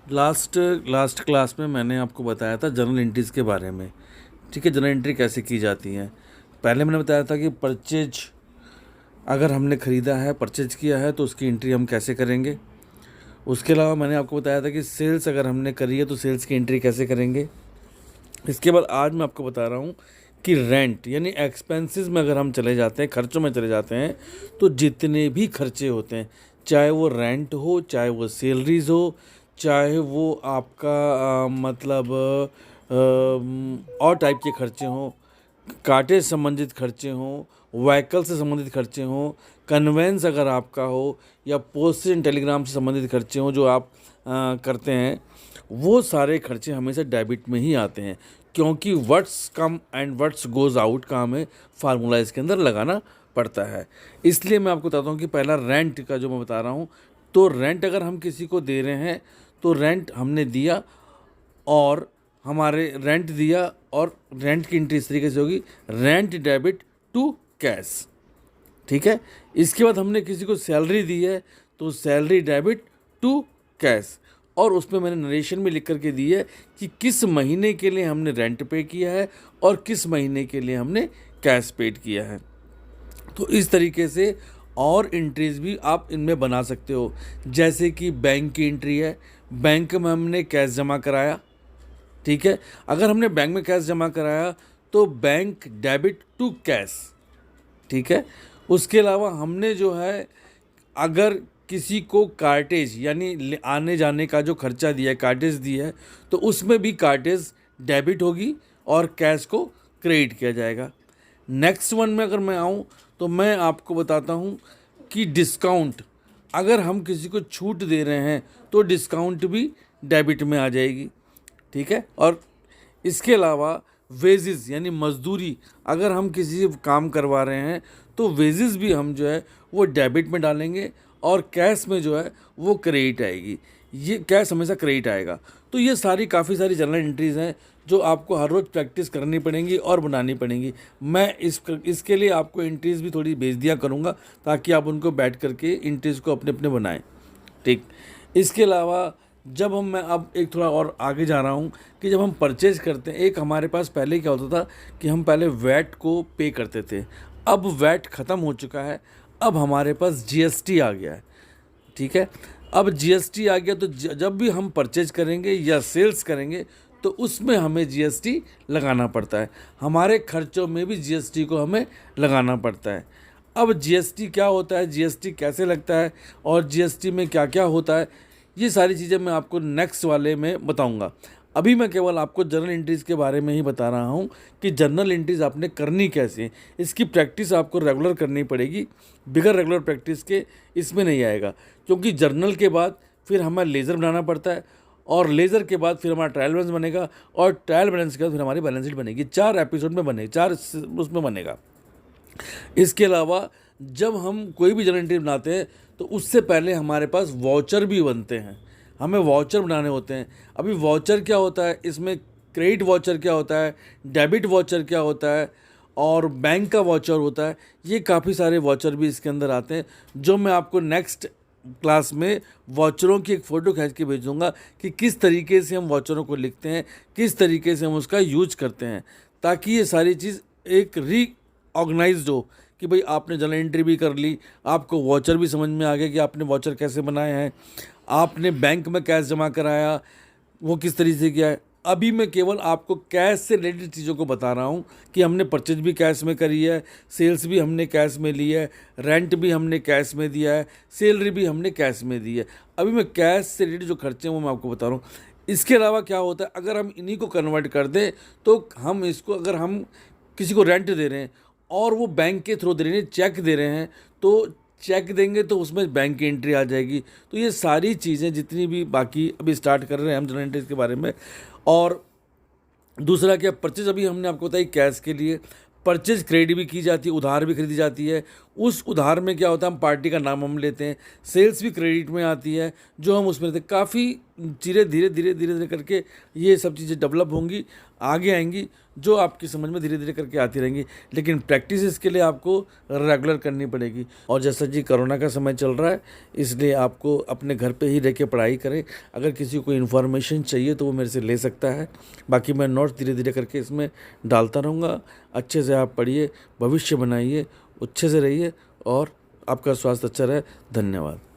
Last last class में मैंने आपको बताया था जर्नल एंट्रीज़ के बारे में। ठीक है, जर्नल एंट्री कैसे की जाती हैं। पहले मैंने बताया था कि परचेज अगर हमने ख़रीदा है, परचेज किया है, तो उसकी एंट्री हम कैसे करेंगे। उसके अलावा मैंने आपको बताया था कि सेल्स अगर हमने करी है तो सेल्स की एंट्री कैसे करेंगे। इसके बाद आज मैं आपको बता रहा हूँ कि रेंट यानी एक्सपेंसेस में अगर हम चले जाते हैं, खर्चों में चले जाते हैं, तो जितने भी खर्चे होते हैं, चाहे वो रेंट हो, चाहे वो सैलरीज हो, चाहे वो आपका और टाइप के खर्चे हों, कार्टेज संबंधित खर्चे हों, व्हीकल से संबंधित खर्चे हों, कन्वेंस अगर आपका हो, या पोस्ट एंड टेलीग्राम से संबंधित खर्चे हों जो आप करते हैं, वो सारे खर्चे हमेशा डेबिट में ही आते हैं, क्योंकि what's come and what's goes out का हमें फार्मूला इसके अंदर लगाना पड़ता है। इसलिए मैं आपको बताता हूँ कि पहला रेंट का जो मैं बता रहा हूँ, तो रेंट अगर हम किसी को दे रहे हैं तो रेंट हमने दिया और हमारे रेंट दिया, और रेंट की एंट्री इस तरीके से होगी, रेंट डेबिट टू कैश। ठीक है, इसके बाद हमने किसी को सैलरी दी है तो सैलरी डेबिट टू कैश, और उसमें मैंने नरेशन में लिख करके दी है कि किस महीने के लिए हमने रेंट पे किया है और किस महीने के लिए हमने कैश पेड किया है। तो इस तरीके से और एंट्रीज भी आप इनमें बना सकते हो, जैसे कि बैंक की एंट्री है, बैंक में हमने कैश जमा कराया। ठीक है, अगर हमने बैंक में कैश जमा कराया तो बैंक डेबिट टू कैश। ठीक है, उसके अलावा हमने जो है, अगर किसी को कार्टेज यानी आने जाने का जो खर्चा दिया है, कार्टेज दिया है, तो उसमें भी कार्टेज डेबिट होगी और कैश को क्रेडिट किया जाएगा। नेक्स्ट वन में अगर मैं आऊँ तो मैं आपको बताता हूँ कि डिस्काउंट, अगर हम किसी को छूट दे रहे हैं तो डिस्काउंट भी डेबिट में आ जाएगी। ठीक है, और इसके अलावा वेजेस यानी मजदूरी, अगर हम किसी से काम करवा रहे हैं तो वेजेस भी हम जो है वो डेबिट में डालेंगे, और कैश में जो है वो क्रेडिट आएगी। ये कैश हमेशा क्रेडिट आएगा। तो ये सारी काफ़ी सारी जर्नल एंट्रीज़ हैं जो आपको हर रोज़ प्रैक्टिस करनी पड़ेंगी और बनानी पड़ेंगी। मैं इसके लिए आपको एंट्रीज़ भी थोड़ी भेज दिया करूँगा, ताकि आप उनको बैठ करके एंट्रीज़ को अपने अपने बनाएं। ठीक, इसके अलावा जब मैं अब एक थोड़ा और आगे जा रहा हूँ कि जब हम परचेज़ करते हैं, एक हमारे पास पहले क्या होता था कि हम पहले वैट को पे करते थे। अब वैट ख़त्म हो चुका है, अब हमारे पास जीएसटी आ गया है। ठीक है, अब जीएसटी आ गया तो जब भी हम परचेज करेंगे या सेल्स करेंगे तो उसमें हमें जीएसटी लगाना पड़ता है। हमारे खर्चों में भी जीएसटी को हमें लगाना पड़ता है। अब जीएसटी क्या होता है, जीएसटी कैसे लगता है, और जीएसटी में क्या क्या होता है, ये सारी चीज़ें मैं आपको नेक्स्ट वाले में बताऊंगा। अभी मैं केवल आपको जर्नल एंट्रीज़ के बारे में ही बता रहा हूँ कि जर्नल एंट्रीज़ आपने करनी कैसे है। इसकी प्रैक्टिस आपको रेगुलर करनी पड़ेगी, बिगर रेगुलर प्रैक्टिस के इसमें नहीं आएगा, क्योंकि जर्नल के बाद फिर हमें लेज़र बनाना पड़ता है, और लेज़र के बाद फिर हमारा ट्रायल बैलेंस बनेगा, और ट्रायल बैलेंस के बाद फिर हमारी बैलेंस शीट बनेगी। 4 एपिसोड में बनेगी, 4 उसमें बनेगा। इसके अलावा जब हम कोई भी जर्नल एंट्री बनाते हैं तो उससे पहले हमारे पास वाउचर भी बनते हैं, हमें वाउचर बनाने होते हैं। अभी वाउचर क्या होता है, इसमें क्रेडिट वाउचर क्या होता है, डेबिट वाउचर क्या होता है, और बैंक का वाउचर होता है। ये काफ़ी सारे वाउचर भी इसके अंदर आते हैं, जो मैं आपको नेक्स्ट क्लास में वाउचरों की एक फ़ोटो खींच के भेज दूँगा कि किस तरीके से हम वाउचरों को लिखते हैं, किस तरीके से हम उसका यूज करते हैं, ताकि ये सारी चीज़ एक रीऑर्गेनाइज्ड हो कि भाई आपने जर्नल एंट्री भी कर ली, आपको वाउचर भी समझ में आ गया कि आपने वाउचर कैसे बनाए हैं, आपने बैंक में कैश जमा कराया वो किस तरीके से किया है। अभी मैं केवल आपको कैश से रिलेटेड चीज़ों को बता रहा हूँ कि हमने परचेज भी कैश में करी है, सेल्स भी हमने कैश में ली है, रेंट भी हमने कैश में दिया है, सैलरी भी हमने कैश में दी है। अभी मैं कैश से रिलेटेड जो खर्चे हैं वो मैं आपको बता रहा हूँ। इसके अलावा क्या होता है, अगर हम इन्हीं को कन्वर्ट कर दें तो हम इसको, अगर हम किसी को रेंट दे रहे हैं और वो बैंक के थ्रू दे रहे हैं, चेक दे रहे हैं, तो चेक देंगे तो उसमें बैंक की एंट्री आ जाएगी। तो ये सारी चीज़ें जितनी भी बाकी अभी स्टार्ट कर रहे हैं हम जर्नल एंट्रीज के बारे में। और दूसरा क्या, परचेज अभी हमने आपको बताई कैश के लिए, परचेज क्रेडिट भी की जाती है, उधार भी खरीदी जाती है। उस उधार में क्या होता है, हम पार्टी का नाम हम लेते हैं। सेल्स भी क्रेडिट में आती है, जो हम उसमें लेते हैं। काफ़ी धीरे धीरे धीरे धीरे धीरे करके ये सब चीज़ें डेवलप होंगी, आगे आएंगी, जो आपकी समझ में धीरे धीरे करके आती रहेंगी। लेकिन प्रैक्टिस इसके लिए आपको रेगुलर करनी पड़ेगी। और जैसा जी कोरोना का समय चल रहा है, इसलिए आपको अपने घर पे ही रह के पढ़ाई करें। अगर किसी को इन्फॉर्मेशन चाहिए तो वो मेरे से ले सकता है, बाकी मैं नोट्स धीरे धीरे करके इसमें डालता रहूँगा। अच्छे से आप पढ़िए, भविष्य बनाइए, अच्छे से रहिए और आपका स्वास्थ्य अच्छा रहे। धन्यवाद।